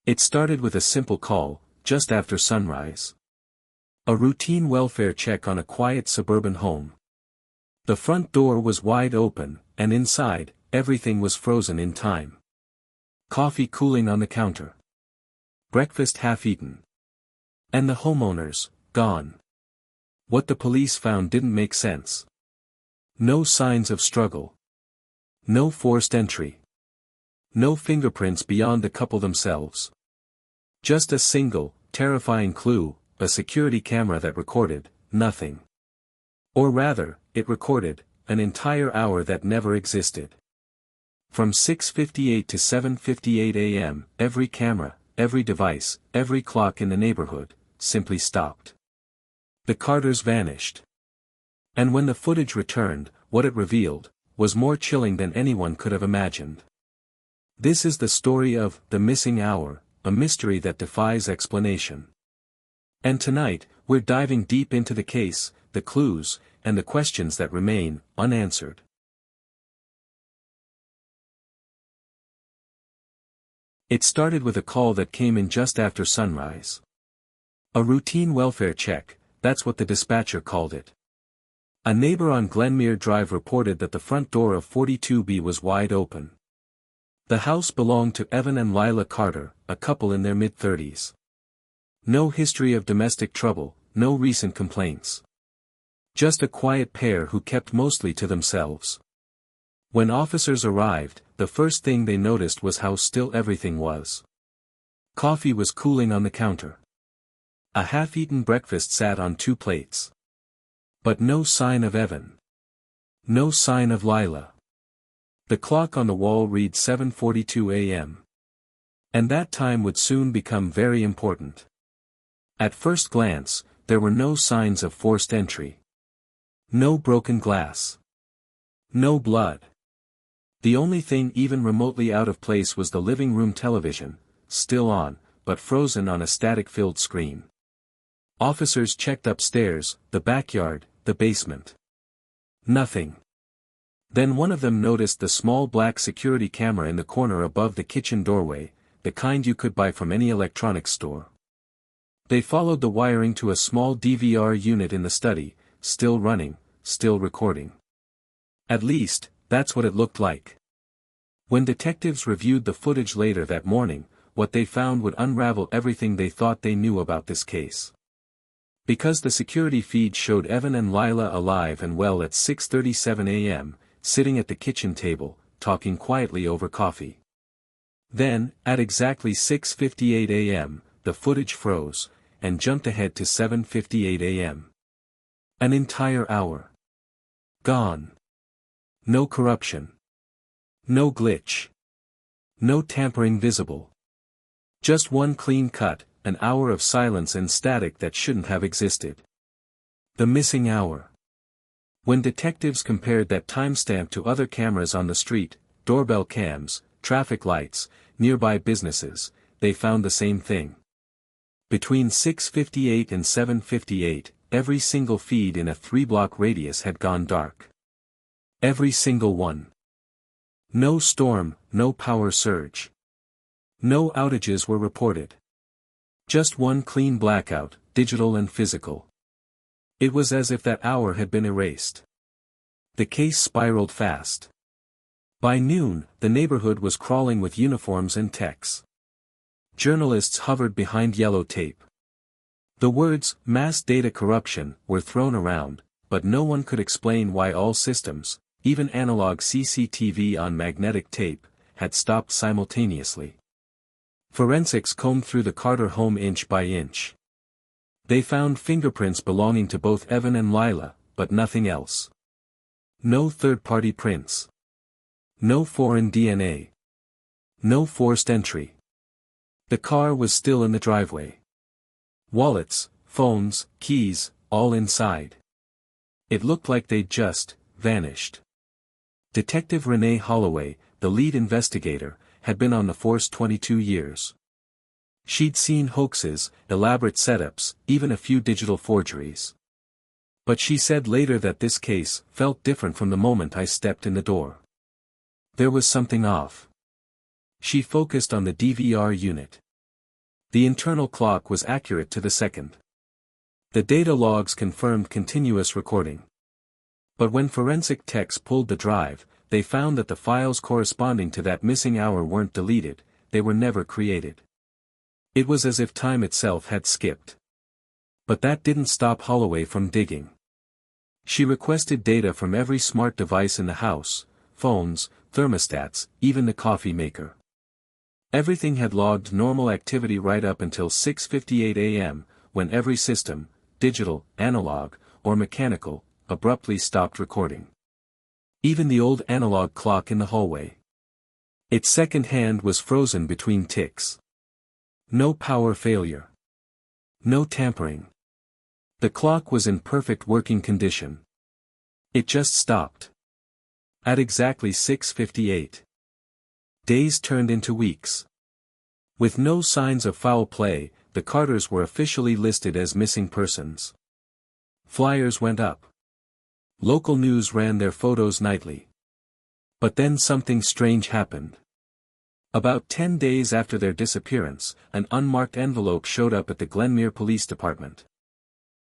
It started with a simple call, just after sunrise. A routine welfare check on a quiet suburban home. The front door was wide open, and inside, everything was frozen in time. Coffee cooling on the counter. Breakfast half-eaten. And the homeowners, gone. What the police found didn't make sense. No signs of struggle. No forced entry. No fingerprints beyond the couple themselves. Just a single, terrifying clue, a security camera that recorded nothing. Or rather, it recorded an entire hour that never existed. From 6:58 to 7:58 a.m., every camera, every device, every clock in the neighborhood, simply stopped. The Carters vanished. And when the footage returned, what it revealed was more chilling than anyone could have imagined. This is the story of the missing hour, a mystery that defies explanation. And tonight, we're diving deep into the case, the clues, and the questions that remain unanswered. It started with a call that came in just after sunrise. A routine welfare check, that's what the dispatcher called it. A neighbor on Glenmere Drive reported that the front door of 42B was wide open. The house belonged to Evan and Lila Carter, a couple in their mid-30s. No history of domestic trouble, no recent complaints. Just a quiet pair who kept mostly to themselves. When officers arrived, the first thing they noticed was how still everything was. Coffee was cooling on the counter. A half-eaten breakfast sat on 2 plates. But no sign of Evan. No sign of Lila. The clock on the wall read 7:42 a.m. And that time would soon become very important. At first glance, there were no signs of forced entry. No broken glass. No blood. The only thing even remotely out of place was the living room television, still on, but frozen on a static-filled screen. Officers checked upstairs, the backyard, the basement. Nothing. Then one of them noticed the small black security camera in the corner above the kitchen doorway, the kind you could buy from any electronics store. They followed the wiring to a small DVR unit in the study, still running, still recording. At least, that's what it looked like. When detectives reviewed the footage later that morning, what they found would unravel everything they thought they knew about this case. Because the security feed showed Evan and Lila alive and well at 6:37 a.m., sitting at the kitchen table, talking quietly over coffee. Then, at exactly 6:58 a.m., the footage froze, and jumped ahead to 7:58 a.m. An entire hour. Gone. No corruption. No glitch. No tampering visible. Just one clean cut, an hour of silence and static that shouldn't have existed. The missing hour. When detectives compared that timestamp to other cameras on the street, doorbell cams, traffic lights, nearby businesses, they found the same thing. Between 6:58 and 7:58, every single feed in a 3-block radius had gone dark. Every single one. No storm, no power surge. No outages were reported. Just one clean blackout, digital and physical. It was as if that hour had been erased. The case spiraled fast. By noon, the neighborhood was crawling with uniforms and techs. Journalists hovered behind yellow tape. The words, mass data corruption, were thrown around, but no one could explain why all systems, even analog CCTV on magnetic tape, had stopped simultaneously. Forensics combed through the Carter home inch by inch. They found fingerprints belonging to both Evan and Lila, but nothing else. No third-party prints. No foreign DNA. No forced entry. The car was still in the driveway. Wallets, phones, keys, all inside. It looked like they'd just vanished. Detective Renee Holloway, the lead investigator, had been on the force 22 years. She'd seen hoaxes, elaborate setups, even a few digital forgeries. But she said later that this case felt different from the moment I stepped in the door. There was something off. She focused on the DVR unit. The internal clock was accurate to the second. The data logs confirmed continuous recording. But when forensic techs pulled the drive, they found that the files corresponding to that missing hour weren't deleted, they were never created. It was as if time itself had skipped. But that didn't stop Holloway from digging. She requested data from every smart device in the house, phones, thermostats, even the coffee maker. Everything had logged normal activity right up until 6:58 a.m., when every system, digital, analog, or mechanical, abruptly stopped recording. Even the old analog clock in the hallway. Its second hand was frozen between ticks. No power failure. No tampering. The clock was in perfect working condition. It just stopped. At exactly 6:58. Days turned into weeks. With no signs of foul play, the Carters were officially listed as missing persons. Flyers went up. Local news ran their photos nightly. But then something strange happened. About 10 days after their disappearance, an unmarked envelope showed up at the Glenmere Police Department.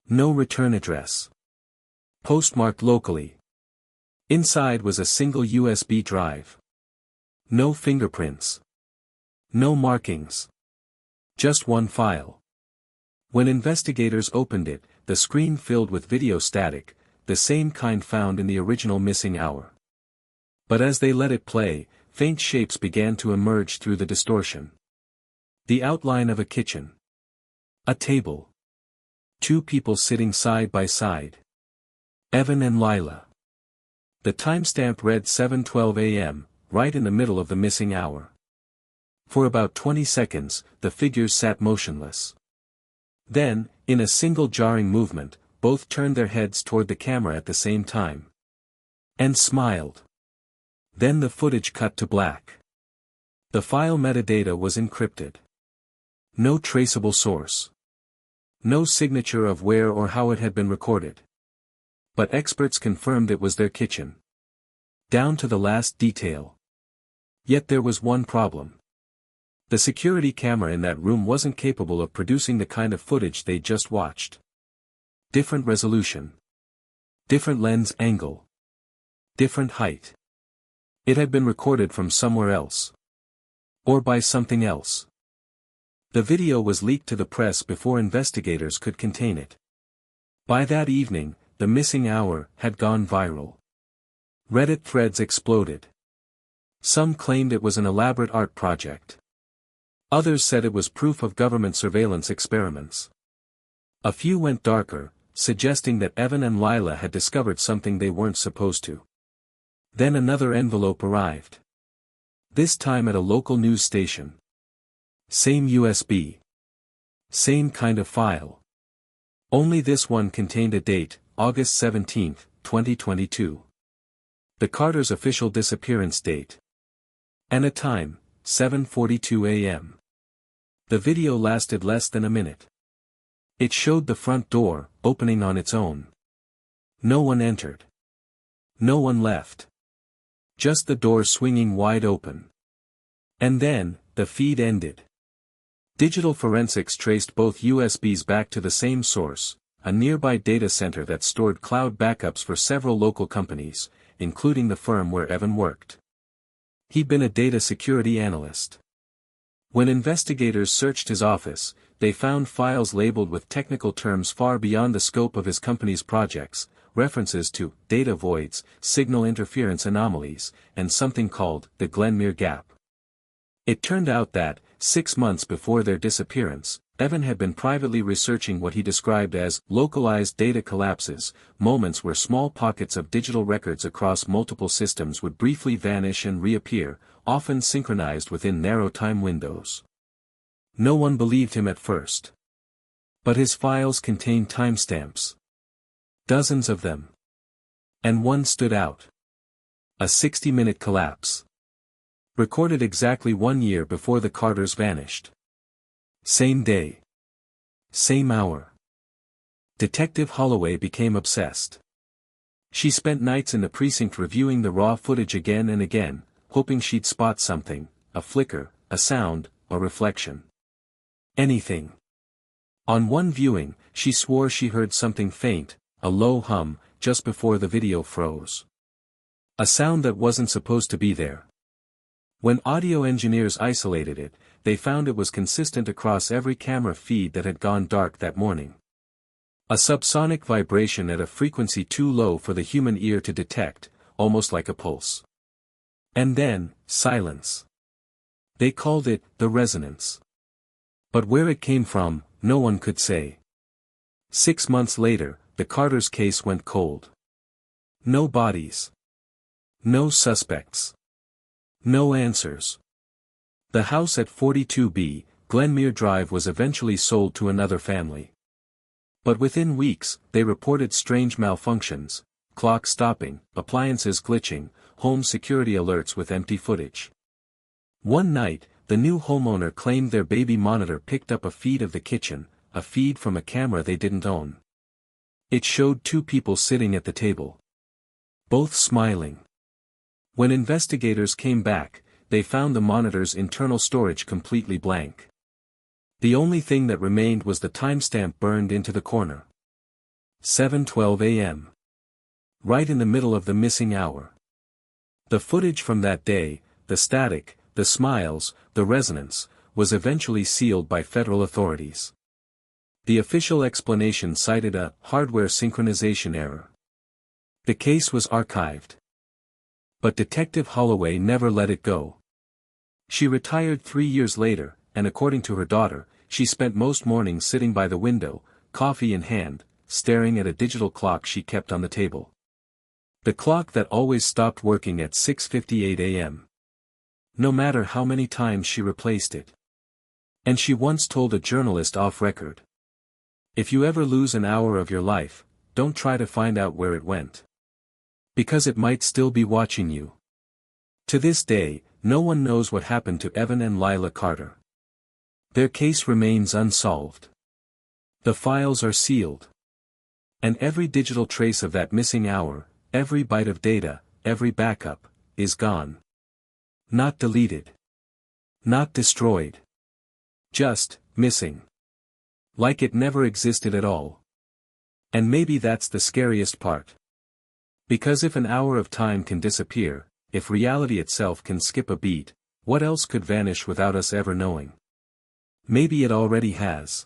No return address. Postmarked locally. Inside was a single USB drive. No fingerprints. No markings. Just one file. When investigators opened it, the screen filled with video static, the same kind found in the original missing hour. But as they let it play, faint shapes began to emerge through the distortion. The outline of a kitchen. A table. Two people sitting side by side. Evan and Lila. The timestamp read 7:12 a.m., right in the middle of the missing hour. For about 20 seconds, the figures sat motionless. Then, in a single jarring movement, both turned their heads toward the camera at the same time. And smiled. Then the footage cut to black. The file metadata was encrypted. No traceable source. No signature of where or how it had been recorded. But experts confirmed it was their kitchen. Down to the last detail. Yet there was one problem. The security camera in that room wasn't capable of producing the kind of footage they'd just watched. Different resolution. Different lens angle. Different height. It had been recorded from somewhere else. Or by something else. The video was leaked to the press before investigators could contain it. By that evening, the missing hour had gone viral. Reddit threads exploded. Some claimed it was an elaborate art project. Others said it was proof of government surveillance experiments. A few went darker, suggesting that Evan and Lila had discovered something they weren't supposed to. Then another envelope arrived. This time at a local news station. Same USB. Same kind of file. Only this one contained a date, August 17, 2022. The Carters' official disappearance date. And a time, 7:42 a.m. The video lasted less than a minute. It showed the front door, opening on its own. No one entered. No one left. Just the door swinging wide open. And then, the feed ended. Digital forensics traced both USBs back to the same source, a nearby data center that stored cloud backups for several local companies, including the firm where Evan worked. He'd been a data security analyst. When investigators searched his office, they found files labeled with technical terms far beyond the scope of his company's projects, references to data voids, signal interference anomalies, and something called the Glenmere Gap. It turned out that, 6 months before their disappearance, Evan had been privately researching what he described as localized data collapses, moments where small pockets of digital records across multiple systems would briefly vanish and reappear, often synchronized within narrow time windows. No one believed him at first. But his files contained timestamps. Dozens of them. And one stood out. A 60-minute collapse. Recorded exactly 1 year before the Carters vanished. Same day. Same hour. Detective Holloway became obsessed. She spent nights in the precinct reviewing the raw footage again and again, hoping she'd spot something, a flicker, a sound, a reflection. Anything. On one viewing, she swore she heard something faint, a low hum, just before the video froze. A sound that wasn't supposed to be there. When audio engineers isolated it, they found it was consistent across every camera feed that had gone dark that morning. A subsonic vibration at a frequency too low for the human ear to detect, almost like a pulse. And then, silence. They called it the resonance. But where it came from, no one could say. 6 months later, the Carter's case went cold. No bodies. No suspects. No answers. The house at 42B, Glenmere Drive was eventually sold to another family. But within weeks, they reported strange malfunctions, clock stopping, appliances glitching, home security alerts with empty footage. One night, the new homeowner claimed their baby monitor picked up a feed of the kitchen, a feed from a camera they didn't own. It showed 2 people sitting at the table. Both smiling. When investigators came back, they found the monitor's internal storage completely blank. The only thing that remained was the timestamp burned into the corner. 7:12 a.m. Right in the middle of the missing hour. The footage from that day, the static, the smiles, the resonance, was eventually sealed by federal authorities. The official explanation cited a hardware synchronization error. The case was archived. But Detective Holloway never let it go. She retired 3 years later, and according to her daughter, she spent most mornings sitting by the window, coffee in hand, staring at a digital clock she kept on the table. The clock that always stopped working at 6:58 a.m. No matter how many times she replaced it. And she once told a journalist off record. If you ever lose an hour of your life, don't try to find out where it went. Because it might still be watching you. To this day, no one knows what happened to Evan and Lila Carter. Their case remains unsolved. The files are sealed. And every digital trace of that missing hour, every byte of data, every backup, is gone. Not deleted. Not destroyed. Just, missing. Like it never existed at all. And maybe that's the scariest part. Because if an hour of time can disappear, if reality itself can skip a beat, what else could vanish without us ever knowing? Maybe it already has.